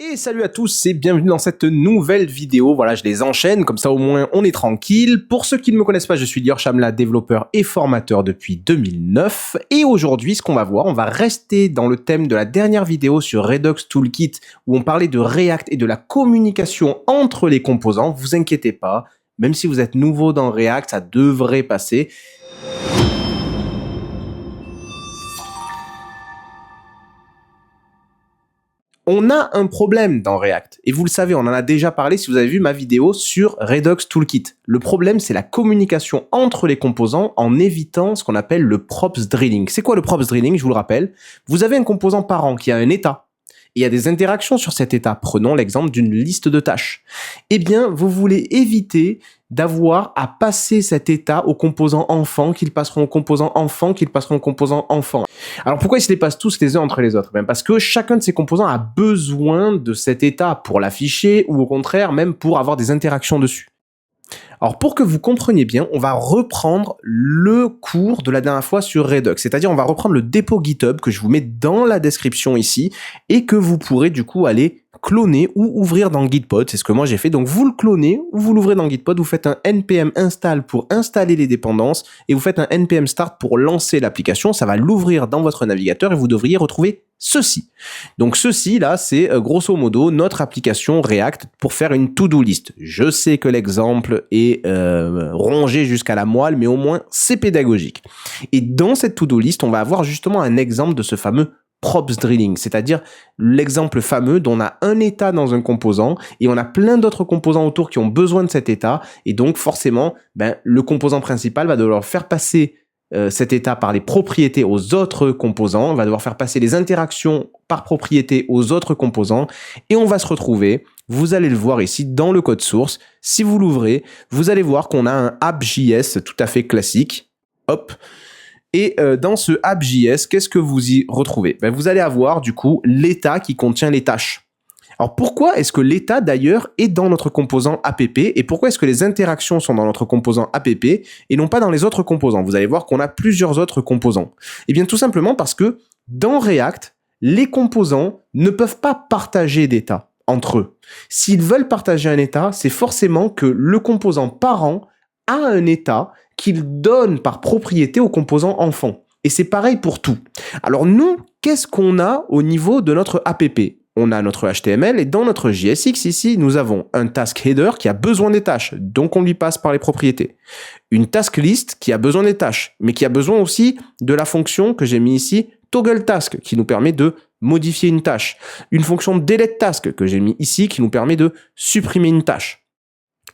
Et salut à tous et bienvenue dans cette nouvelle vidéo. Voilà, je les enchaîne, comme ça au moins on est tranquille. Pour ceux qui ne me connaissent pas, je suis Lior Shamla, développeur et formateur depuis 2009. Et aujourd'hui, ce qu'on va voir, on va rester dans le thème de la dernière vidéo sur Redux Toolkit où on parlait de React et de la communication entre les composants. Vous inquiétez pas, même si vous êtes nouveau dans React, ça devrait passer. On a un problème dans React, et vous le savez, on en a déjà parlé si vous avez vu ma vidéo sur Redux Toolkit. Le problème, c'est la communication entre les composants en évitant ce qu'on appelle le props drilling. C'est quoi le props drilling? Je vous le rappelle. Vous avez un composant parent qui a un état, et il y a des interactions sur cet état. Prenons l'exemple d'une liste de tâches. Eh bien, vous voulez éviter d'avoir à passer cet état aux composants enfants, qu'ils passeront aux composants enfants, qu'ils passeront aux composants enfants. Alors pourquoi ils se les passent tous les uns entre les autres? Parce que chacun de ces composants a besoin de cet état pour l'afficher ou au contraire même pour avoir des interactions dessus. Alors pour que vous compreniez bien, on va reprendre le cours de la dernière fois sur Redux, c'est-à-dire on va reprendre le dépôt GitHub que je vous mets dans la description ici et que vous pourrez du coup aller cloner ou ouvrir dans Gitpod, c'est ce que moi j'ai fait. Donc vous le clonez ou vous l'ouvrez dans Gitpod, vous faites un npm install pour installer les dépendances et vous faites un npm start pour lancer l'application, ça va l'ouvrir dans votre navigateur et vous devriez retrouver ceci. Donc ceci là, c'est grosso modo notre application React pour faire une to-do list. Je sais que l'exemple est rongé jusqu'à la moelle, mais au moins c'est pédagogique. Et dans cette to-do list, on va avoir justement un exemple de ce fameux props drilling, c'est-à-dire l'exemple fameux dont on a un état dans un composant et on a plein d'autres composants autour qui ont besoin de cet état et donc forcément le composant principal va devoir faire passer cet état par les propriétés aux autres composants, on va devoir faire passer les interactions par propriété aux autres composants et on va se retrouver, vous allez le voir ici dans le code source, si vous l'ouvrez, vous allez voir qu'on a un app.js tout à fait classique, hop. Et dans ce app.js, qu'est-ce que vous y retrouvez? Vous allez avoir du coup l'état qui contient les tâches. Alors pourquoi est-ce que l'état d'ailleurs est dans notre composant app et pourquoi est-ce que les interactions sont dans notre composant app et non pas dans les autres composants? Vous allez voir qu'on a plusieurs autres composants. Eh bien tout simplement parce que dans React, les composants ne peuvent pas partager d'état entre eux. S'ils veulent partager un état, c'est forcément que le composant parent a un état qu'il donne par propriété au composant enfant. Et c'est pareil pour tout. Alors nous, qu'est-ce qu'on a au niveau de notre app? On a notre HTML et dans notre JSX ici, nous avons un task header qui a besoin des tâches, donc on lui passe par les propriétés. Une task list qui a besoin des tâches, mais qui a besoin aussi de la fonction que j'ai mis ici, toggle task, qui nous permet de modifier une tâche. Une fonction delete task que j'ai mis ici qui nous permet de supprimer une tâche.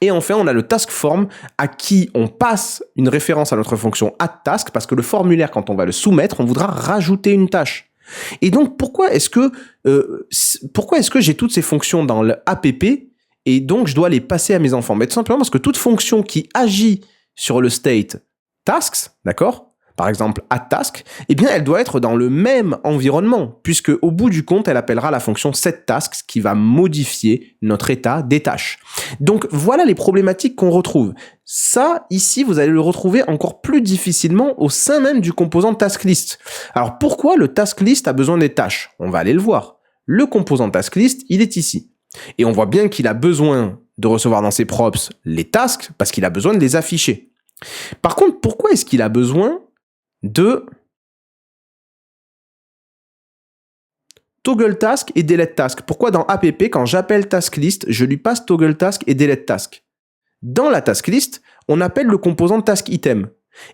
Et enfin, on a le task form à qui on passe une référence à notre fonction add_task parce que le formulaire, quand on va le soumettre, on voudra rajouter une tâche. Et donc, pourquoi est-ce que j'ai toutes ces fonctions dans le app et donc je dois les passer à mes enfants? Mais tout simplement parce que toute fonction qui agit sur le state tasks, d'accord? Par exemple, add_task, eh bien, elle doit être dans le même environnement, puisque au bout du compte, elle appellera la fonction setTasks qui va modifier notre état des tâches. Donc, voilà les problématiques qu'on retrouve. Ça, ici, vous allez le retrouver encore plus difficilement au sein même du composant taskList. Alors, pourquoi le taskList a besoin des tâches? On va aller le voir. Le composant taskList, il est ici. Et on voit bien qu'il a besoin de recevoir dans ses props les tasks, parce qu'il a besoin de les afficher. Par contre, pourquoi est-ce qu'il a besoin de toggle task et delete task? Pourquoi dans app, quand j'appelle task list, je lui passe toggle task et delete task? Dans la task list, on appelle le composant task item.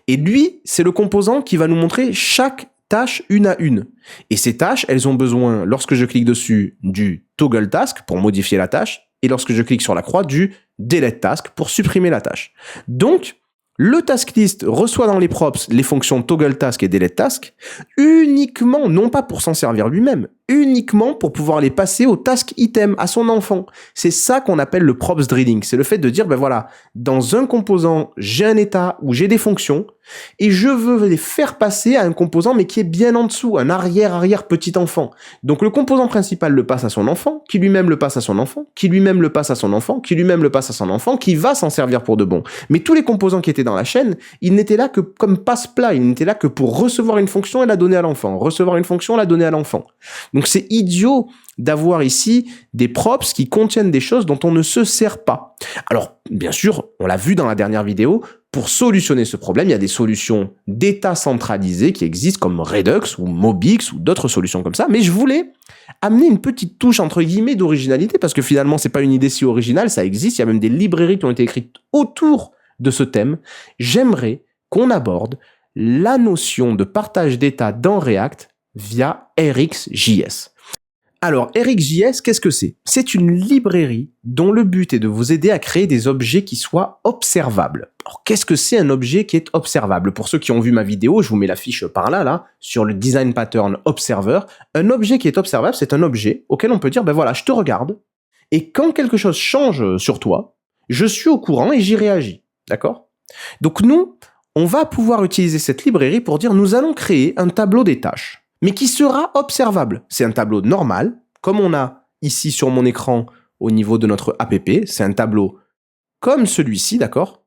Et lui, c'est le composant qui va nous montrer chaque tâche une à une. Et ces tâches, elles ont besoin, lorsque je clique dessus, du toggle task pour modifier la tâche, et lorsque je clique sur la croix, du delete task pour supprimer la tâche. Donc, le task list reçoit dans les props les fonctions toggle task et delete task uniquement, non pas pour s'en servir lui-même, uniquement pour pouvoir les passer au task item, à son enfant. C'est ça qu'on appelle le props drilling. C'est le fait de dire, voilà, dans un composant, j'ai un état où j'ai des fonctions, et je veux les faire passer à un composant mais qui est bien en dessous, un arrière petit enfant. Donc le composant principal le passe à son enfant, qui lui-même le passe à son enfant, qui lui-même le passe à son enfant, qui lui-même le passe à son enfant, qui va s'en servir pour de bon. Mais tous les composants qui étaient dans la chaîne, ils n'étaient là que comme passe-plat, ils n'étaient là que pour recevoir une fonction et la donner à l'enfant, recevoir une fonction, la donner à l'enfant. Donc c'est idiot d'avoir ici des props qui contiennent des choses dont on ne se sert pas. Alors, bien sûr, on l'a vu dans la dernière vidéo, pour solutionner ce problème, il y a des solutions d'état centralisées qui existent comme Redux ou Mobix ou d'autres solutions comme ça, mais je voulais amener une petite touche entre guillemets d'originalité parce que finalement, c'est pas une idée si originale, ça existe, il y a même des librairies qui ont été écrites autour de ce thème. J'aimerais qu'on aborde la notion de partage d'état dans React via RxJS. Alors, RxJS, qu'est-ce que c'est? C'est une librairie dont le but est de vous aider à créer des objets qui soient observables. Alors, qu'est-ce que c'est un objet qui est observable? Pour ceux qui ont vu ma vidéo, je vous mets la fiche par là, sur le design pattern observer. Un objet qui est observable, c'est un objet auquel on peut dire, ben voilà, je te regarde, et quand quelque chose change sur toi, je suis au courant et j'y réagis. D'accord? Donc nous, on va pouvoir utiliser cette librairie pour dire, nous allons créer un tableau des tâches, mais qui sera observable. C'est un tableau normal, comme on a ici sur mon écran au niveau de notre app, c'est un tableau comme celui-ci, d'accord?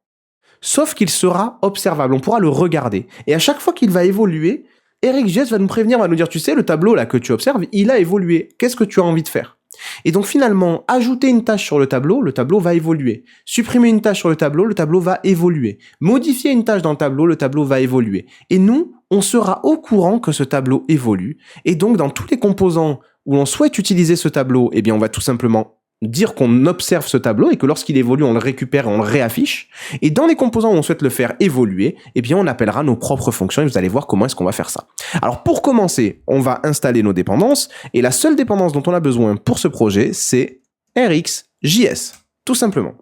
Sauf qu'il sera observable, on pourra le regarder. Et à chaque fois qu'il va évoluer, RxJS va nous prévenir, va nous dire, tu sais, le tableau là que tu observes, il a évolué. Qu'est-ce que tu as envie de faire? Et donc finalement, ajouter une tâche sur le tableau va évoluer. Supprimer une tâche sur le tableau va évoluer. Modifier une tâche dans le tableau va évoluer. Et nous, on sera au courant que ce tableau évolue. Et donc dans tous les composants où l'on souhaite utiliser ce tableau, eh bien on va tout simplement dire qu'on observe ce tableau et que lorsqu'il évolue, on le récupère et on le réaffiche. Et dans les composants où on souhaite le faire évoluer, eh bien on appellera nos propres fonctions et vous allez voir comment est-ce qu'on va faire ça. Alors pour commencer, on va installer nos dépendances et la seule dépendance dont on a besoin pour ce projet, c'est RxJS, tout simplement.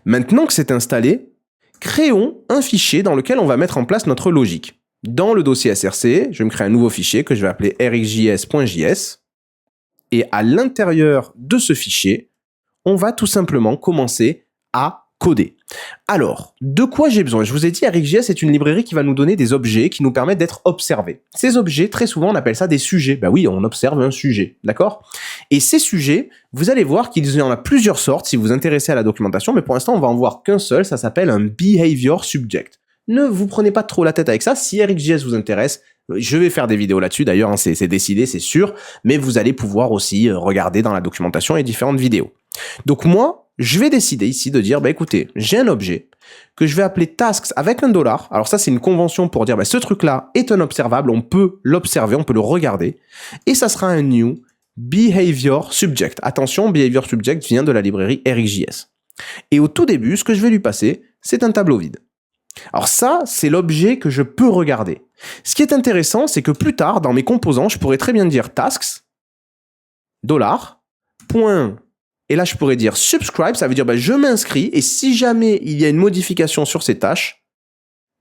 Maintenant que c'est installé, créons un fichier dans lequel on va mettre en place notre logique. Dans le dossier src, je vais me créer un nouveau fichier que je vais appeler rxjs.js. Et à l'intérieur de ce fichier, on va tout simplement commencer à coder. Alors, de quoi j'ai besoin? Je vous ai dit, RxJS est une librairie qui va nous donner des objets qui nous permettent d'être observés. Ces objets, très souvent, on appelle ça des sujets. Ben oui, on observe un sujet, d'accord? Et ces sujets, vous allez voir qu'il y en a plusieurs sortes si vous vous intéressez à la documentation, mais pour l'instant, on va en voir qu'un seul, ça s'appelle un Behavior Subject. Ne vous prenez pas trop la tête avec ça. Si RxJS vous intéresse, je vais faire des vidéos là-dessus, d'ailleurs, hein, c'est décidé, c'est sûr, mais vous allez pouvoir aussi regarder dans la documentation les différentes vidéos. Donc moi, je vais décider ici de dire, bah écoutez, j'ai un objet que je vais appeler tasks avec un $. Alors ça, c'est une convention pour dire, bah, ce truc-là est un observable, on peut l'observer, on peut le regarder, et ça sera un new behavior subject. Attention, behavior subject vient de la librairie RxJS. Et au tout début, ce que je vais lui passer, c'est un tableau vide. Alors ça, c'est l'objet que je peux regarder. Ce qui est intéressant, c'est que plus tard, dans mes composants, je pourrais très bien dire tasks, $, et là je pourrais dire subscribe, ça veut dire bah, je m'inscris, et si jamais il y a une modification sur ces tâches,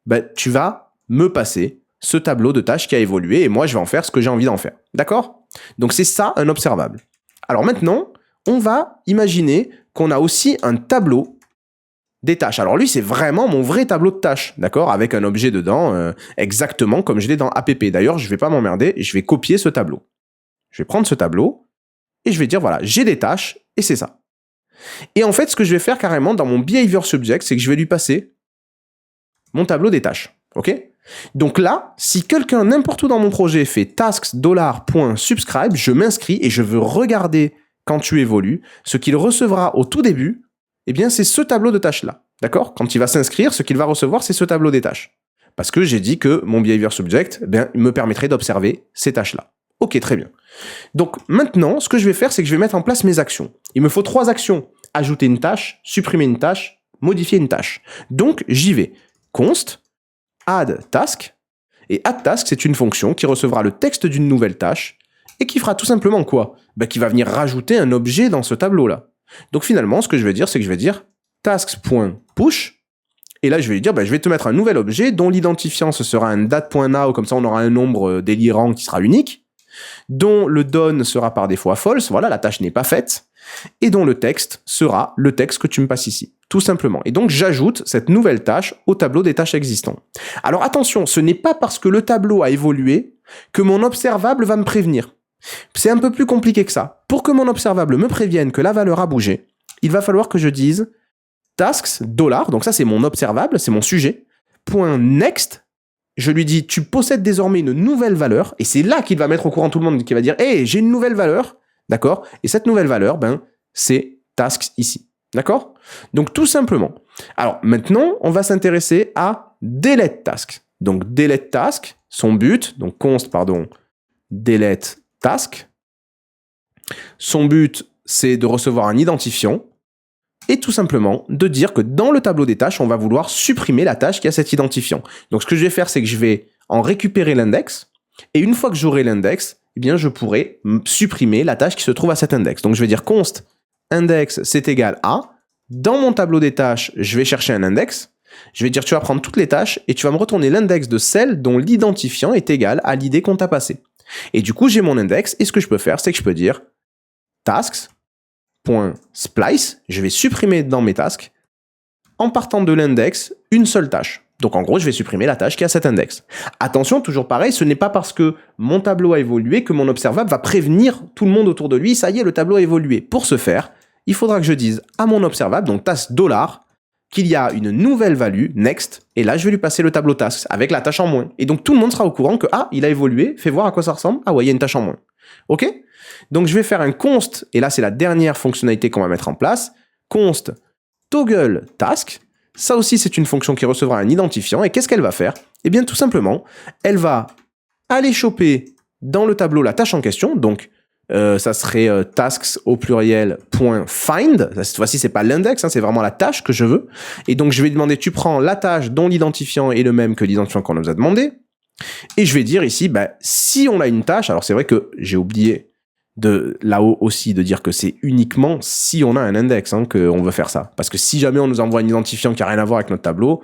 bah, tu vas me passer ce tableau de tâches qui a évolué, et moi je vais en faire ce que j'ai envie d'en faire. D'accord? Donc c'est ça un observable. Alors maintenant, on va imaginer qu'on a aussi un tableau des tâches. Alors lui, c'est vraiment mon vrai tableau de tâches, d'accord? Avec un objet dedans, exactement comme je l'ai dans app. D'ailleurs, je ne vais pas m'emmerder, je vais copier ce tableau. Je vais prendre ce tableau, et je vais dire, voilà, j'ai des tâches, et c'est ça. Et en fait, ce que je vais faire carrément dans mon behavior subject, c'est que je vais lui passer mon tableau des tâches, ok? Donc là, si quelqu'un, n'importe où dans mon projet, fait tasks $.subscribe, je m'inscris et je veux regarder quand tu évolues, ce qu'il recevra au tout début, eh bien, c'est ce tableau de tâches-là. D'accord? Quand il va s'inscrire, ce qu'il va recevoir, c'est ce tableau des tâches. Parce que j'ai dit que mon behavior subject, eh bien, me permettrait d'observer ces tâches-là. Ok, très bien. Donc maintenant, ce que je vais faire, c'est que je vais mettre en place mes actions. Il me faut 3 actions. Ajouter une tâche, supprimer une tâche, modifier une tâche. Donc, j'y vais. Const, add task. Et add task, c'est une fonction qui recevra le texte d'une nouvelle tâche et qui fera tout simplement quoi? Ben, qui va venir rajouter un objet dans ce tableau-là. Donc finalement, ce que je vais dire, c'est que je vais dire tasks.push. Et là, je vais lui dire, bah, je vais te mettre un nouvel objet dont l'identifiant, ce sera un date.now, comme ça on aura un nombre délirant qui sera unique, dont le done sera par défaut à false, voilà, la tâche n'est pas faite, et dont le texte sera le texte que tu me passes ici. tout simplement. Et donc, j'ajoute cette nouvelle tâche au tableau des tâches existants. Alors attention, ce n'est pas parce que le tableau a évolué que mon observable va me prévenir. C'est un peu plus compliqué que ça. Pour que mon observable me prévienne que la valeur a bougé, il va falloir que je dise tasks, $, donc ça c'est mon observable, c'est mon sujet, .next, je lui dis tu possèdes désormais une nouvelle valeur, et c'est là qu'il va mettre au courant tout le monde, qui va dire hey, j'ai une nouvelle valeur, d'accord? Et cette nouvelle valeur, c'est tasks ici, d'accord? Donc tout simplement. Alors maintenant, on va s'intéresser à delete task. Donc delete task, son but, donc const, delete task. Son but, c'est de recevoir un identifiant et tout simplement de dire que dans le tableau des tâches, on va vouloir supprimer la tâche qui a cet identifiant. Donc ce que je vais faire, c'est que je vais en récupérer l'index et une fois que j'aurai l'index, eh bien je pourrai supprimer la tâche qui se trouve à cet index. Donc je vais dire const index c'est égal à, dans mon tableau des tâches, je vais chercher un index, je vais dire tu vas prendre toutes les tâches et tu vas me retourner l'index de celle dont l'identifiant est égal à l'id qu'on t'a passé. Et du coup, j'ai mon index et ce que je peux faire, c'est que je peux dire tasks.splice, je vais supprimer dans mes tasks, en partant de l'index, une seule tâche. Donc en gros, je vais supprimer la tâche qui a cet index. Attention, toujours pareil, ce n'est pas parce que mon tableau a évolué que mon observable va prévenir tout le monde autour de lui, ça y est, le tableau a évolué. Pour ce faire, il faudra que je dise à mon observable, donc task $, qu'il y a une nouvelle value, next, et là je vais lui passer le tableau tasks avec la tâche en moins. Et donc tout le monde sera au courant que, ah, il a évolué, fais voir à quoi ça ressemble, ah ouais, il y a une tâche en moins. Ok? Donc je vais faire un const, et là c'est la dernière fonctionnalité qu'on va mettre en place, const toggle task. Ça aussi c'est une fonction qui recevra un identifiant, et qu'est-ce qu'elle va faire? Eh bien tout simplement, elle va aller choper dans le tableau la tâche en question, donc ça serait tasks au pluriel .find, cette fois-ci c'est pas l'index, c'est vraiment la tâche que je veux, et donc je vais demander tu prends la tâche dont l'identifiant est le même que l'identifiant qu'on nous a demandé, et je vais dire ici, si on a une tâche, alors c'est vrai que j'ai oublié de là-haut aussi de dire que c'est uniquement si on a un index qu'on veut faire ça, parce que si jamais on nous envoie un identifiant qui a rien à voir avec notre tableau,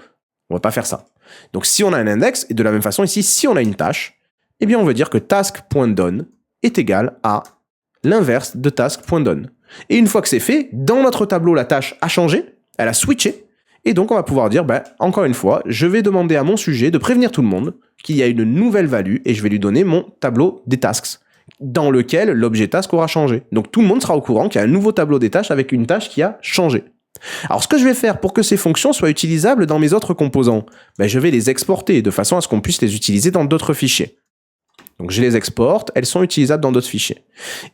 on va pas faire ça. Donc si on a un index, et de la même façon ici, si on a une tâche, eh bien on veut dire que task.done est égal à l'inverse de task.done. Et une fois que c'est fait, dans notre tableau, la tâche a changé, elle a switché, et donc on va pouvoir dire, encore une fois, je vais demander à mon sujet de prévenir tout le monde qu'il y a une nouvelle value, et je vais lui donner mon tableau des tasks, dans lequel l'objet task aura changé. Donc tout le monde sera au courant qu'il y a un nouveau tableau des tâches avec une tâche qui a changé. Alors ce que je vais faire pour que ces fonctions soient utilisables dans mes autres composants, je vais les exporter de façon à ce qu'on puisse les utiliser dans d'autres fichiers. Donc je les exporte, elles sont utilisables dans d'autres fichiers.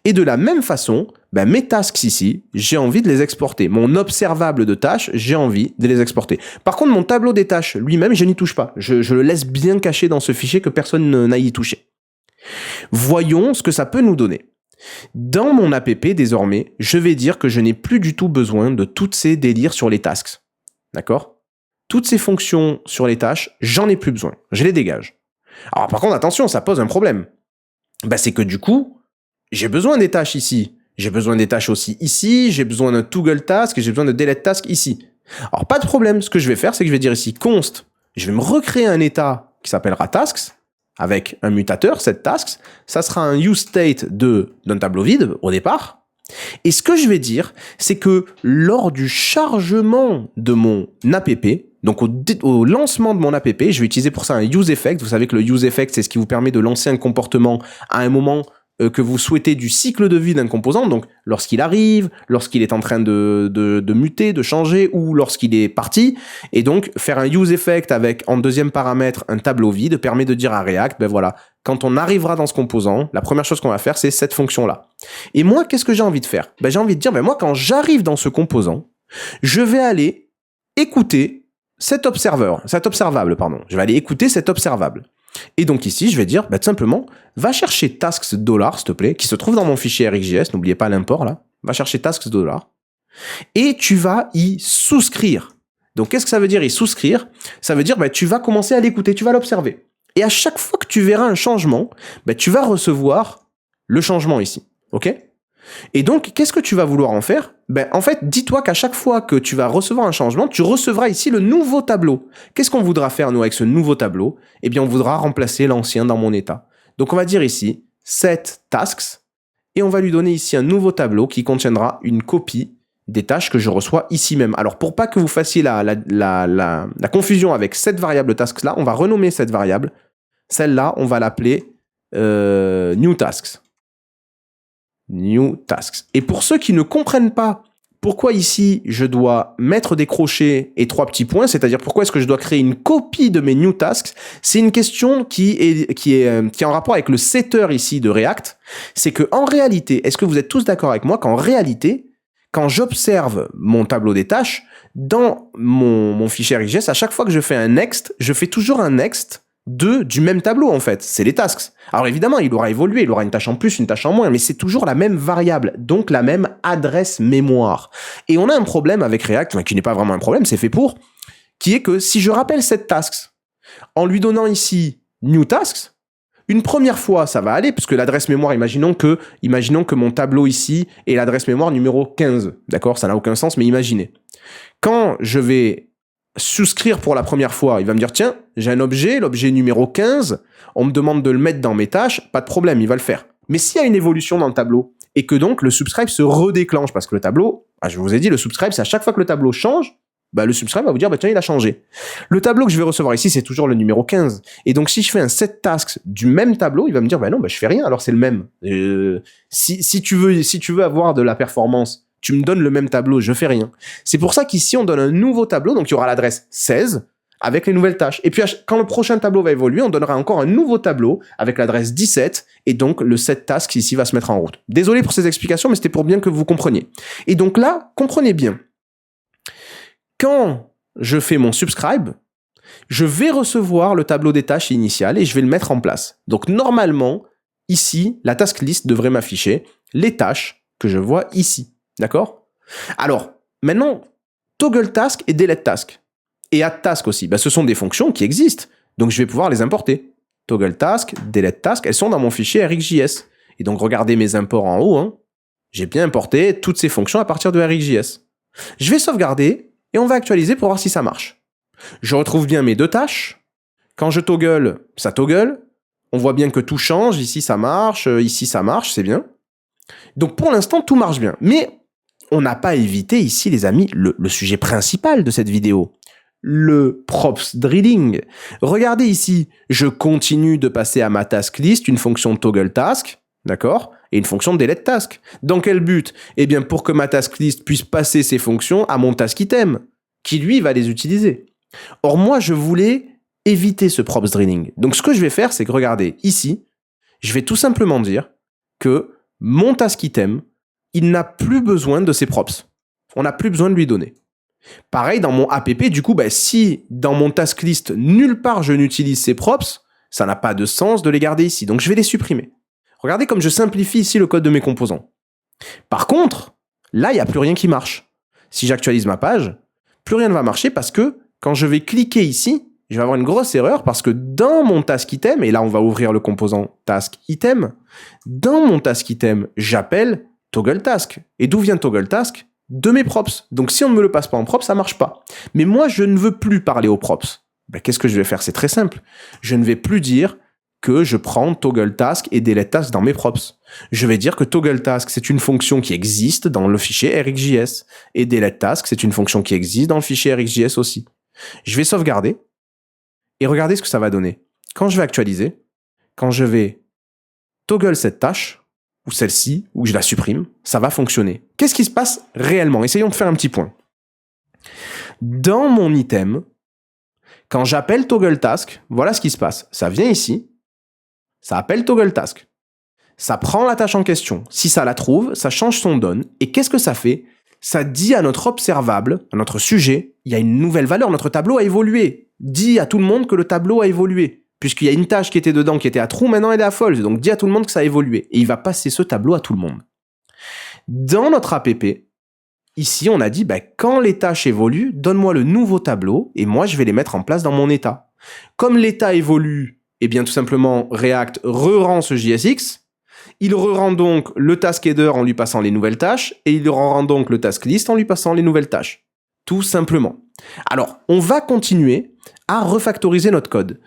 Et de la même façon, mes tasks ici, j'ai envie de les exporter. Mon observable de tâches, j'ai envie de les exporter. Par contre, mon tableau des tâches lui-même, je n'y touche pas. Je le laisse bien caché dans ce fichier que personne n'aille y toucher. Voyons ce que ça peut nous donner. Dans mon app, désormais, je vais dire que je n'ai plus du tout besoin de toutes ces délires sur les tasks. D'accord? Toutes ces fonctions sur les tâches, j'en ai plus besoin. Je les dégage. Alors par contre, attention, ça pose un problème. C'est que du coup, j'ai besoin des tâches ici. J'ai besoin des tâches aussi ici. J'ai besoin d'un toggle task et j'ai besoin de delete task ici. Alors pas de problème. Ce que je vais faire, c'est que je vais dire ici const. Je vais me recréer un état qui s'appellera tasks avec un mutateur, cette tasks. Ça sera un useState d'un tableau vide au départ. Et ce que je vais dire, c'est que lors du chargement de mon app, donc au lancement de mon app, je vais utiliser pour ça un useEffect. Vous savez que le useEffect, c'est ce qui vous permet de lancer un comportement à un moment que vous souhaitez du cycle de vie d'un composant. Donc lorsqu'il arrive, lorsqu'il est en train de muter, de changer, ou lorsqu'il est parti. Et donc faire un useEffect avec en deuxième paramètre un tableau vide permet de dire à React, voilà, quand on arrivera dans ce composant, la première chose qu'on va faire, c'est cette fonction-là. Et moi, qu'est-ce que j'ai envie de faire? J'ai envie de dire, moi, quand j'arrive dans ce composant, je vais aller écouter cet observable. Je vais aller écouter cet observable. Et donc ici, je vais dire, tout simplement, va chercher tasks $, s'il te plaît, qui se trouve dans mon fichier RxJS, n'oubliez pas l'import là, va chercher tasks $, et tu vas y souscrire. Donc qu'est-ce que ça veut dire y souscrire? Ça veut dire, tu vas commencer à l'écouter, tu vas l'observer. Et à chaque fois que tu verras un changement, tu vas recevoir le changement ici, ok? Et donc, qu'est-ce que tu vas vouloir en faire? En fait, dis-toi qu'à chaque fois que tu vas recevoir un changement, tu recevras ici le nouveau tableau. Qu'est-ce qu'on voudra faire, nous, avec ce nouveau tableau? Eh bien, on voudra remplacer l'ancien dans mon état. Donc, on va dire ici, set tasks, et on va lui donner ici un nouveau tableau qui contiendra une copie des tâches que je reçois ici même. Alors, pour pas que vous fassiez la confusion avec cette variable tasks-là, on va renommer cette variable. Celle-là, on va l'appeler new tasks. New tasks. Et pour ceux qui ne comprennent pas pourquoi ici je dois mettre des crochets et 3 petits points, c'est-à-dire pourquoi est-ce que je dois créer une copie de mes new tasks, c'est une question qui est en rapport avec le setter ici de React. C'est que en réalité, est-ce que vous êtes tous d'accord avec moi qu'en réalité, quand j'observe mon tableau des tâches, dans mon fichier RxJS, à chaque fois que je fais un next, je fais toujours un next du même tableau en fait, c'est les tasks. Alors évidemment, il aura évolué, il aura une tâche en plus, une tâche en moins, mais c'est toujours la même variable, donc la même adresse mémoire. Et on a un problème avec React, qui n'est pas vraiment un problème, c'est fait pour, qui est que si je rappelle cette task en lui donnant ici new tasks, une première fois, ça va aller, puisque l'adresse mémoire, imaginons que mon tableau ici est l'adresse mémoire numéro 15. D'accord? Ça n'a aucun sens, mais imaginez. Quand je vais souscrire pour la première fois, il va me dire, tiens, j'ai un objet, l'objet numéro 15, on me demande de le mettre dans mes tâches, pas de problème, il va le faire. Mais s'il y a une évolution dans le tableau, et que donc le subscribe se redéclenche, parce que le tableau, je vous ai dit, le subscribe, c'est à chaque fois que le tableau change, le subscribe va vous dire, tiens, il a changé. Le tableau que je vais recevoir ici, c'est toujours le numéro 15. Et donc, si je fais un set tasks du même tableau, il va me dire, non, je fais rien, alors c'est le même. Si tu veux avoir de la performance, tu me donnes le même tableau, je fais rien. C'est pour ça qu'ici, on donne un nouveau tableau, donc il y aura l'adresse 16 avec les nouvelles tâches. Et puis, quand le prochain tableau va évoluer, on donnera encore un nouveau tableau avec l'adresse 17, et donc le set tasks ici va se mettre en route. Désolé pour ces explications, mais c'était pour bien que vous compreniez. Et donc là, comprenez bien. Quand je fais mon subscribe, je vais recevoir le tableau des tâches initiales et je vais le mettre en place. Donc normalement, ici, la task list devrait m'afficher les tâches que je vois ici. D'accord? Alors, maintenant, toggle task et delete task. Et add task aussi. Ce sont des fonctions qui existent. Donc je vais pouvoir les importer. Toggle task, delete task, elles sont dans mon fichier RxJS. Et donc regardez mes imports en haut. J'ai bien importé toutes ces fonctions à partir de RxJS. Je vais sauvegarder. Et on va actualiser pour voir si ça marche. Je retrouve bien mes deux tâches. Quand je toggle, ça toggle. On voit bien que tout change. Ici, ça marche. Ici, ça marche. C'est bien. Donc, pour l'instant, tout marche bien. Mais on n'a pas évité ici, les amis, le sujet principal de cette vidéo. Le props drilling. Regardez ici. Je continue de passer à ma task list une fonction toggle task. D'accord? Et une fonction de delete task. Dans quel but? Eh bien, pour que ma task list puisse passer ces fonctions à mon task item, qui lui va les utiliser. Or, moi, je voulais éviter ce props drilling. Donc, ce que je vais faire, c'est que regardez, ici, je vais tout simplement dire que mon task item, il n'a plus besoin de ces props. On n'a plus besoin de lui donner. Pareil, dans mon app, du coup, si dans mon task list, nulle part je n'utilise ces props, ça n'a pas de sens de les garder ici. Donc, je vais les supprimer. Regardez comme je simplifie ici le code de mes composants. Par contre, là, il n'y a plus rien qui marche. Si j'actualise ma page, plus rien ne va marcher parce que quand je vais cliquer ici, je vais avoir une grosse erreur parce que dans mon task item, et là, on va ouvrir le composant task item, dans mon task item, j'appelle toggle task. Et d'où vient toggle task? De mes props. Donc, si on ne me le passe pas en props, ça marche pas. Mais moi, je ne veux plus parler aux props. Qu'est-ce que je vais faire? C'est très simple. Je ne vais plus dire que je prends toggle task et delete task dans mes props. Je vais dire que toggle task, c'est une fonction qui existe dans le fichier RxJS. Et delete task, c'est une fonction qui existe dans le fichier RxJS aussi. Je vais sauvegarder. Et regardez ce que ça va donner. Quand je vais actualiser, quand je vais toggle cette tâche, ou celle-ci, ou que je la supprime, ça va fonctionner. Qu'est-ce qui se passe réellement? Essayons de faire un petit point. Dans mon item, quand j'appelle toggle task, voilà ce qui se passe. Ça vient ici. Ça appelle toggle task. Ça prend la tâche en question. Si ça la trouve, ça change son done. Et qu'est-ce que ça fait? Ça dit à notre observable, à notre sujet, il y a une nouvelle valeur. Notre tableau a évolué. Dit à tout le monde que le tableau a évolué. Puisqu'il y a une tâche qui était dedans, qui était à true, maintenant elle est à false. Donc dit à tout le monde que ça a évolué. Et il va passer ce tableau à tout le monde. Dans notre app, ici on a dit, quand les tâches évoluent, donne-moi le nouveau tableau et moi je vais les mettre en place dans mon état. Comme l'état évolue, eh bien tout simplement React re-rend ce JSX, il re-rend donc le task header en lui passant les nouvelles tâches et il re-rend donc le task list en lui passant les nouvelles tâches. Tout simplement. Alors, on va continuer à refactoriser notre code.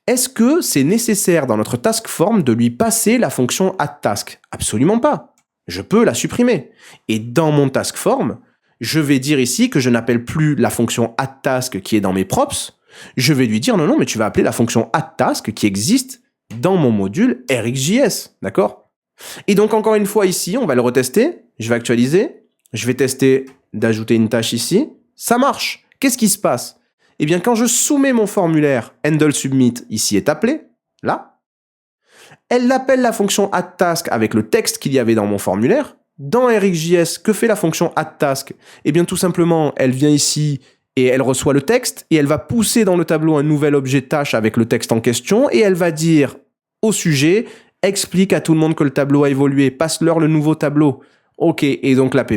Est-ce que c'est nécessaire dans notre task form de lui passer la fonction add task? Absolument pas. Je peux la supprimer. Et dans mon task form, je vais dire ici que je n'appelle plus la fonction addTask qui est dans mes props. Je vais lui dire non, mais tu vas appeler la fonction addTask qui existe dans mon module RxJS, d'accord? Et donc, encore une fois ici, on va le retester. Je vais actualiser. Je vais tester d'ajouter une tâche ici. Ça marche. Qu'est-ce qui se passe? Eh bien, quand je soumets mon formulaire, handleSubmit ici est appelé, là. Elle appelle la fonction addTask avec le texte qu'il y avait dans mon formulaire. Dans RxJS, que fait la fonction addTask? Eh bien, tout simplement, elle vient ici et elle reçoit le texte et elle va pousser dans le tableau un nouvel objet tâche avec le texte en question et elle va dire au sujet, explique à tout le monde que le tableau a évolué, passe-leur le nouveau tableau. Ok, et donc l'app,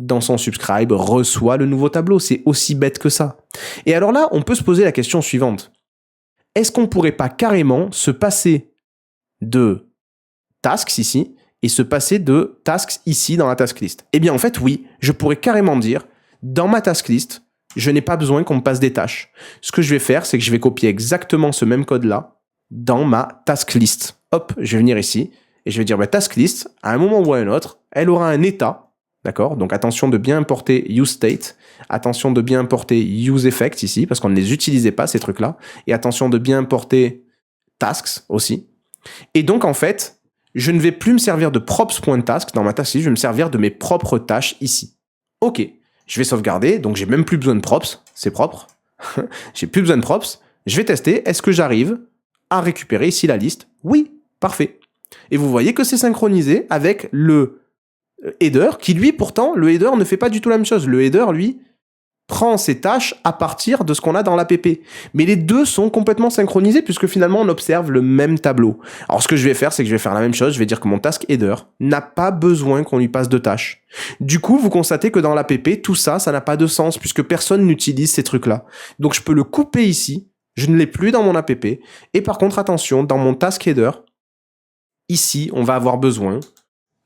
dans son subscribe, reçoit le nouveau tableau. C'est aussi bête que ça. Et alors là, on peut se poser la question suivante. Est-ce qu'on pourrait pas carrément se passer de tasks ici et se passer de tasks ici dans la task list? Eh bien, en fait, oui, je pourrais carrément dire, dans ma task list, je n'ai pas besoin qu'on me passe des tâches. Ce que je vais faire, c'est que je vais copier exactement ce même code-là dans ma task list. Hop, je vais venir ici et je vais dire, task list, à un moment ou à un autre, elle aura un état, d'accord? Donc, attention de bien importer useState, attention de bien importer useEffect ici, parce qu'on ne les utilisait pas, ces trucs-là, et attention de bien importer tasks aussi. Et donc, en fait, je ne vais plus me servir de props.task dans ma task list, je vais me servir de mes propres tâches ici. Ok, je vais sauvegarder, donc j'ai même plus besoin de props, c'est propre. J'ai plus besoin de props. Je vais tester, est-ce que j'arrive à récupérer ici la liste? Oui, parfait. Et vous voyez que c'est synchronisé avec le header, qui lui, pourtant, le header ne fait pas du tout la même chose. Le header, lui, prend ses tâches à partir de ce qu'on a dans l'app. Mais les deux sont complètement synchronisés puisque finalement on observe le même tableau. Alors ce que je vais faire, c'est que je vais faire la même chose. Je vais dire que mon task header n'a pas besoin qu'on lui passe de tâches. Du coup, vous constatez que dans l'app, tout ça, ça n'a pas de sens puisque personne n'utilise ces trucs-là. Donc je peux le couper ici. Je ne l'ai plus dans mon app. Et par contre, attention, dans mon task header, ici, on va avoir besoin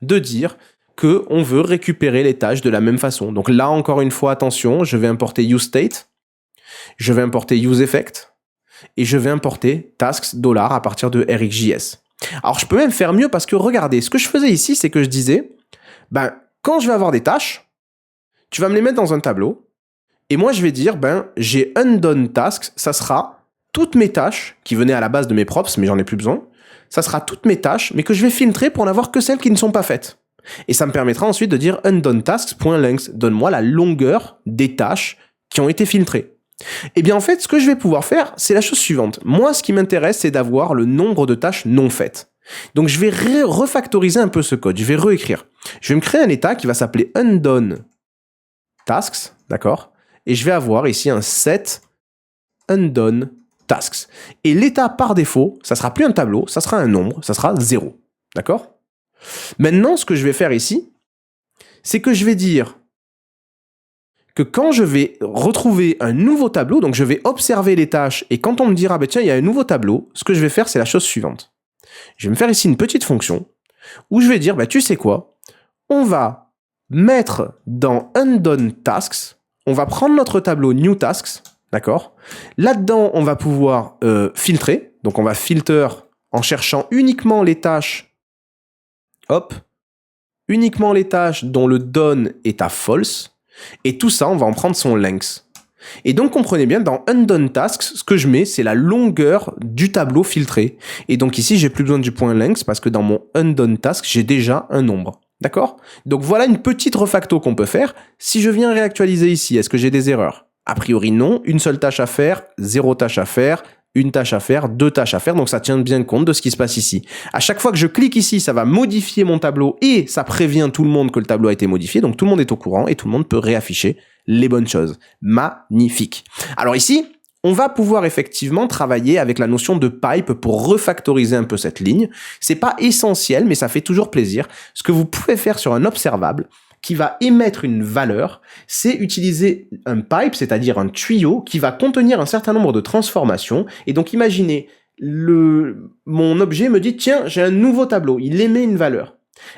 de dire qu'on veut récupérer les tâches de la même façon. Donc là, encore une fois, attention, je vais importer useState, je vais importer useEffect, et je vais importer tasks $ à partir de RxJS. Alors, je peux même faire mieux parce que, regardez, ce que je faisais ici, c'est que je disais, quand je vais avoir des tâches, tu vas me les mettre dans un tableau, et moi, je vais dire, j'ai undone tasks, ça sera toutes mes tâches, qui venaient à la base de mes props, mais j'en ai plus besoin, ça sera toutes mes tâches, mais que je vais filtrer pour n'avoir que celles qui ne sont pas faites. Et ça me permettra ensuite de dire undonetasks.length, donne-moi la longueur des tâches qui ont été filtrées. Et bien en fait, ce que je vais pouvoir faire, c'est la chose suivante. Moi, ce qui m'intéresse, c'est d'avoir le nombre de tâches non faites. Donc je vais refactoriser un peu ce code, je vais réécrire. Je vais me créer un état qui va s'appeler undonetasks, d'accord? Et je vais avoir ici un set undonetasks. Et l'état par défaut, ça sera plus un tableau, ça sera un nombre, ça sera 0, d'accord? Maintenant, ce que je vais faire ici, c'est que je vais dire que quand je vais retrouver un nouveau tableau, donc je vais observer les tâches, et quand on me dira, tiens, il y a un nouveau tableau, ce que je vais faire, c'est la chose suivante. Je vais me faire ici une petite fonction, où je vais dire, tu sais quoi, on va mettre dans undonetasks, on va prendre notre tableau newtasks, d'accord? Là-dedans, on va pouvoir filtrer, donc on va filter en cherchant uniquement les tâches uniquement les tâches dont le done est à false, et tout ça, on va en prendre son length. Et donc, comprenez bien, dans undonetasks, ce que je mets, c'est la longueur du tableau filtré. Et donc ici, j'ai plus besoin du point length, parce que dans mon undonetasks, j'ai déjà un nombre. D'accord? Donc voilà une petite refacto qu'on peut faire. Si je viens réactualiser ici, est-ce que j'ai des erreurs? A priori, non. Une seule tâche à faire, 0 tâche à faire, une tâche à faire, 2 tâches à faire, donc ça tient bien compte de ce qui se passe ici. À chaque fois que je clique ici, ça va modifier mon tableau et ça prévient tout le monde que le tableau a été modifié, donc tout le monde est au courant et tout le monde peut réafficher les bonnes choses. Magnifique. Alors ici, on va pouvoir effectivement travailler avec la notion de pipe pour refactoriser un peu cette ligne. C'est pas essentiel, mais ça fait toujours plaisir. Ce que vous pouvez faire sur un observable, qui va émettre une valeur, c'est utiliser un pipe, c'est-à-dire un tuyau qui va contenir un certain nombre de transformations. Et donc imaginez, mon objet me dit, tiens, j'ai un nouveau tableau, il émet une valeur.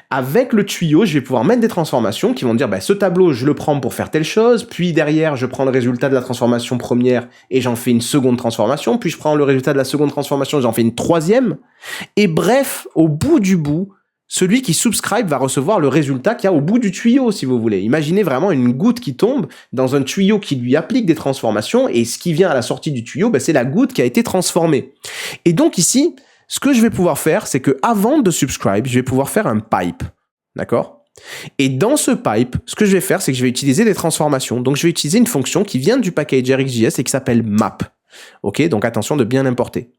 Avec le tuyau, je vais pouvoir mettre des transformations qui vont dire, ce tableau, je le prends pour faire telle chose, puis derrière, je prends le résultat de la transformation première et j'en fais une seconde transformation, puis je prends le résultat de la seconde transformation et j'en fais une troisième. Et bref, au bout du bout, celui qui subscribe va recevoir le résultat qu'il y a au bout du tuyau, si vous voulez. Imaginez vraiment une goutte qui tombe dans un tuyau qui lui applique des transformations, et ce qui vient à la sortie du tuyau, c'est la goutte qui a été transformée. Et donc ici, ce que je vais pouvoir faire, c'est que avant de subscribe, je vais pouvoir faire un pipe. D'accord ? Et dans ce pipe, ce que je vais faire, c'est que je vais utiliser des transformations. Donc je vais utiliser une fonction qui vient du package RxJS et qui s'appelle map. Ok ? Donc attention de bien l'importer.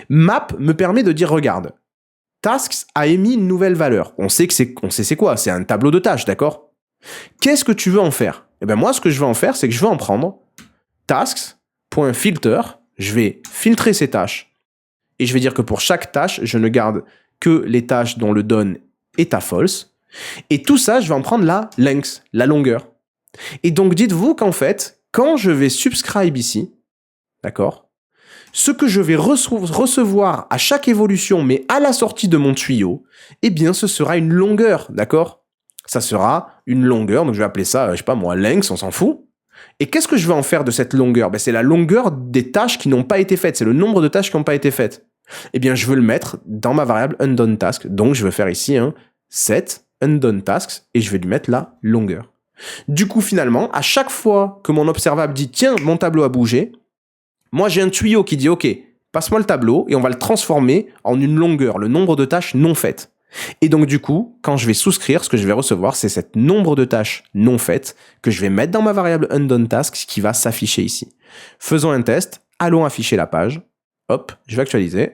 Map me permet de dire, regarde, tasks a émis une nouvelle valeur. On sait c'est quoi ? C'est un tableau de tâches, d'accord ? Qu'est-ce que tu veux en faire ? Eh bien moi, ce que je veux en faire, c'est que je veux en prendre tasks.filter, je vais filtrer ces tâches, et je vais dire que pour chaque tâche, je ne garde que les tâches dont le done est à false, et tout ça, je vais en prendre la length, la longueur. Et donc, dites-vous qu'en fait, quand je vais subscribe ici, d'accord ? Ce que je vais recevoir à chaque évolution, mais à la sortie de mon tuyau, eh bien, ce sera une longueur, d'accord ? Ça sera une longueur, donc je vais appeler ça, je sais pas moi, length, on s'en fout. Et qu'est-ce que je vais en faire de cette longueur ? C'est la longueur des tâches qui n'ont pas été faites, c'est le nombre de tâches qui n'ont pas été faites. Eh bien, je veux le mettre dans ma variable unDoneTask, donc je vais faire ici un set unDoneTasks, et je vais lui mettre la longueur. Du coup, finalement, à chaque fois que mon observable dit « Tiens, mon tableau a bougé », moi, j'ai un tuyau qui dit « Ok, passe-moi le tableau » et on va le transformer en une longueur, le nombre de tâches non faites. Et donc, du coup, quand je vais souscrire, ce que je vais recevoir, c'est cet nombre de tâches non faites que je vais mettre dans ma variable unDoneTasks qui va s'afficher ici. Faisons un test. Allons afficher la page. Hop, je vais actualiser.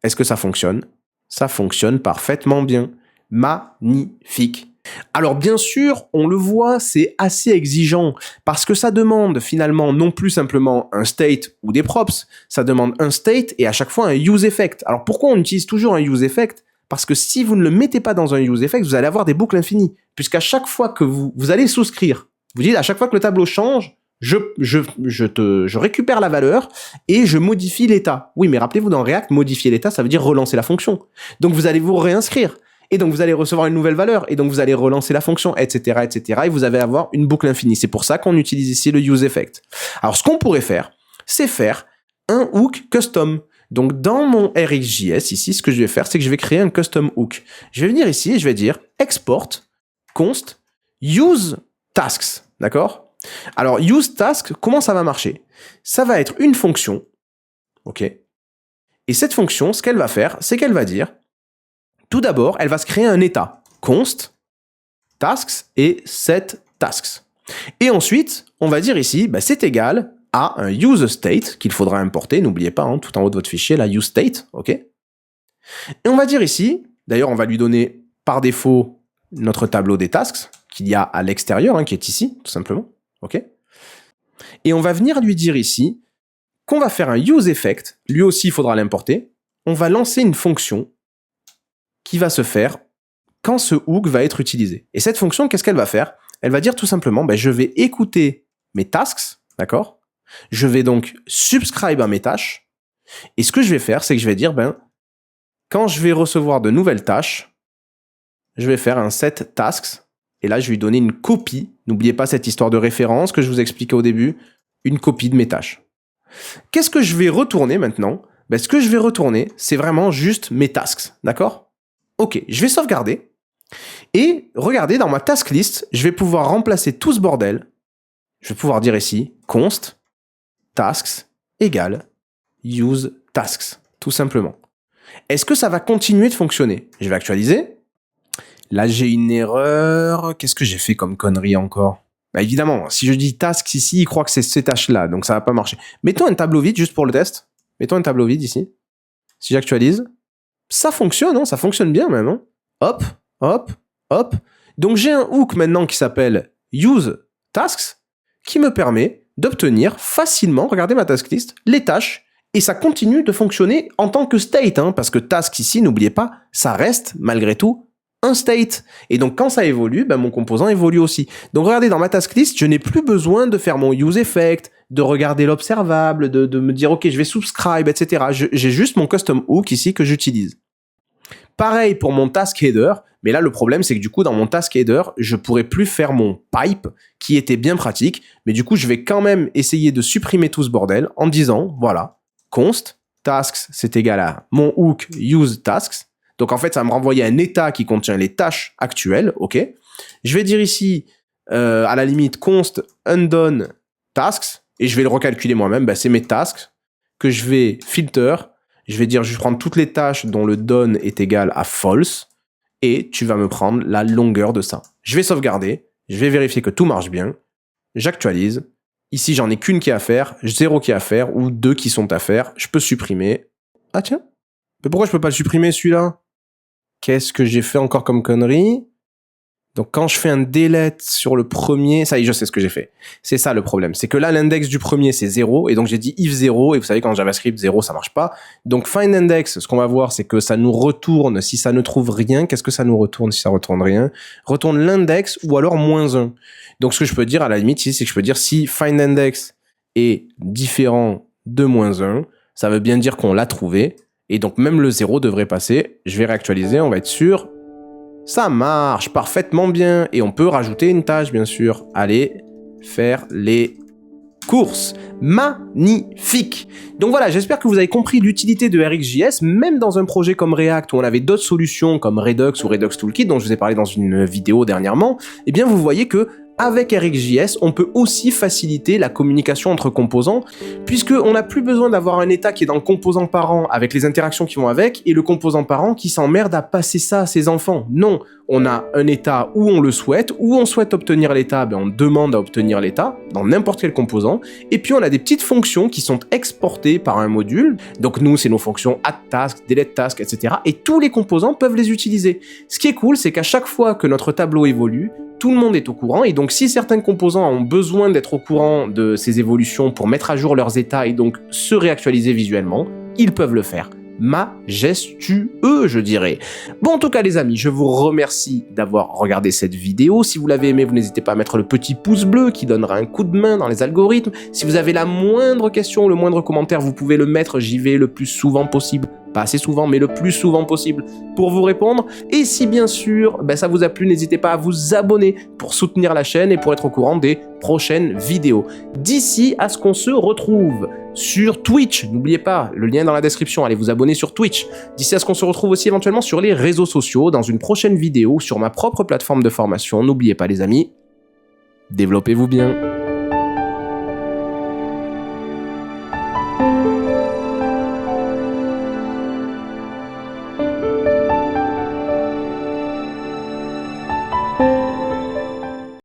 Est-ce que ça fonctionne ? Ça fonctionne parfaitement bien. Magnifique. Alors bien sûr, on le voit, c'est assez exigeant parce que ça demande finalement non plus simplement un state ou des props, ça demande un state et à chaque fois un use effect. Alors pourquoi on utilise toujours un use effect ? Parce que si vous ne le mettez pas dans un use effect, vous allez avoir des boucles infinies. Puisqu'à chaque fois que vous allez souscrire, vous dites à chaque fois que le tableau change, je récupère la valeur et je modifie l'état. Oui, mais rappelez-vous, dans React, modifier l'état, ça veut dire relancer la fonction. Donc vous allez vous réinscrire. Et donc, vous allez recevoir une nouvelle valeur. Et donc, vous allez relancer la fonction, etc., etc. Et vous allez avoir une boucle infinie. C'est pour ça qu'on utilise ici le use effect. Alors, ce qu'on pourrait faire, c'est faire un hook custom. Donc, dans mon RxJS, ici, ce que je vais faire, c'est que je vais créer un custom hook. Je vais venir ici et je vais dire export const use tasks. D'accord ? Alors, use task, comment ça va marcher ? Ça va être une fonction. OK ? Et cette fonction, ce qu'elle va faire, c'est qu'elle va dire, tout d'abord, elle va se créer un état, const, tasks et set tasks. Et ensuite, on va dire ici, c'est égal à un useState qu'il faudra importer, n'oubliez pas, tout en haut de votre fichier, la useState, ok ? Et on va dire ici, d'ailleurs, on va lui donner par défaut notre tableau des tasks qu'il y a à l'extérieur, qui est ici, tout simplement, ok ? Et on va venir lui dire ici qu'on va faire un useEffect, lui aussi, il faudra l'importer. On va lancer une fonction qui va se faire quand ce hook va être utilisé. Et cette fonction, qu'est-ce qu'elle va faire ? Elle va dire tout simplement, je vais écouter mes tasks, d'accord ? Je vais donc subscribe à mes tâches. Et ce que je vais faire, c'est que je vais dire, quand je vais recevoir de nouvelles tâches, je vais faire un set tasks. Et là, je vais lui donner une copie. N'oubliez pas cette histoire de référence que je vous expliquais au début. Une copie de mes tâches. Qu'est-ce que je vais retourner maintenant ? Ce que je vais retourner, c'est vraiment juste mes tasks, d'accord ? Ok, je vais sauvegarder. Et regardez, dans ma task list, je vais pouvoir remplacer tout ce bordel. Je vais pouvoir dire ici, const tasks égale use tasks, tout simplement. Est-ce que ça va continuer de fonctionner ? Je vais actualiser. Là, j'ai une erreur. Qu'est-ce que j'ai fait comme connerie encore ? Évidemment, si je dis tasks ici, il croit que c'est ces tâches-là, donc ça va pas marcher. Mettons un tableau vide juste pour le test. Mettons un tableau vide ici. Si j'actualise, ça fonctionne, ça fonctionne bien même. Hop, hop, hop. Donc j'ai un hook maintenant qui s'appelle useTasks qui me permet d'obtenir facilement, regardez ma task list, les tâches, et ça continue de fonctionner en tant que state, parce que task ici, n'oubliez pas, ça reste malgré tout un state. Et donc quand ça évolue, mon composant évolue aussi. Donc regardez, dans ma task list, je n'ai plus besoin de faire mon useEffect, de regarder l'observable, de me dire ok, je vais subscribe, etc. J'ai juste mon custom hook ici que j'utilise. Pareil pour mon task header, mais là le problème c'est que du coup dans mon task header, je pourrais plus faire mon pipe qui était bien pratique, mais du coup je vais quand même essayer de supprimer tout ce bordel en disant voilà, const tasks c'est égal à mon hook use tasks, Donc en fait, ça va me renvoyer un état qui contient les tâches actuelles, ok. Je vais dire ici, à la limite, const undone tasks, et je vais le recalculer moi-même, bah, c'est mes tasks, que je vais filter, je vais dire, je vais prendre toutes les tâches dont le done est égal à false, et tu vas me prendre la longueur de ça. Je vais sauvegarder, je vais vérifier que tout marche bien, j'actualise, ici j'en ai qu'une qui est à faire, 0 qui est à faire, ou 2 qui sont à faire, je peux supprimer. Ah tiens, mais pourquoi je peux pas le supprimer celui-là? Qu'est-ce que j'ai fait encore comme connerie? Donc quand je fais un delete sur le premier, ça y est, je sais ce que j'ai fait. C'est ça le problème. C'est que là, l'index du premier, c'est 0. Et donc j'ai dit if 0. Et vous savez, qu'en JavaScript, 0, ça marche pas. Donc find index, ce qu'on va voir, c'est que ça nous retourne, si ça ne trouve rien, qu'est-ce que ça nous retourne si ça retourne rien? Retourne l'index ou alors -1. Donc ce que je peux dire à la limite ici, c'est que je peux dire si find index est différent de -1, ça veut bien dire qu'on l'a trouvé. Et donc même le 0 devrait passer. Je vais réactualiser, on va être sûr. Ça marche parfaitement bien. Et on peut rajouter une tâche, bien sûr. Allez, faire les courses. Magnifique. Donc voilà, j'espère que vous avez compris l'utilité de RxJS, même dans un projet comme React, où on avait d'autres solutions comme Redux ou Redux Toolkit, dont je vous ai parlé dans une vidéo dernièrement. Eh bien, vous voyez que avec RxJS, on peut aussi faciliter la communication entre composants, puisqu'on n'a plus besoin d'avoir un état qui est dans le composant parent avec les interactions qui vont avec, et le composant parent qui s'emmerde à passer ça à ses enfants. Non, on a un état où on le souhaite, où on souhaite obtenir l'état, ben on demande à obtenir l'état, dans n'importe quel composant, et puis on a des petites fonctions qui sont exportées par un module, donc nous c'est nos fonctions addTask, deleteTask, etc., et tous les composants peuvent les utiliser. Ce qui est cool, c'est qu'à chaque fois que notre tableau évolue, tout le monde est au courant, et donc si certains composants ont besoin d'être au courant de ces évolutions pour mettre à jour leurs états et donc se réactualiser visuellement, ils peuvent le faire. Majestueux, je dirais. Bon, en tout cas, les amis, je vous remercie d'avoir regardé cette vidéo. Si vous l'avez aimé, vous n'hésitez pas à mettre le petit pouce bleu qui donnera un coup de main dans les algorithmes. Si vous avez la moindre question ou le moindre commentaire, vous pouvez le mettre, j'y vais le plus souvent possible. Pas assez souvent, mais le plus souvent possible pour vous répondre. Et si bien sûr, ça vous a plu, n'hésitez pas à vous abonner pour soutenir la chaîne et pour être au courant des prochaines vidéos. D'ici à ce qu'on se retrouve sur Twitch, n'oubliez pas, le lien est dans la description, allez vous abonner sur Twitch. D'ici à ce qu'on se retrouve aussi éventuellement sur les réseaux sociaux, dans une prochaine vidéo, sur ma propre plateforme de formation. N'oubliez pas les amis, développez-vous bien.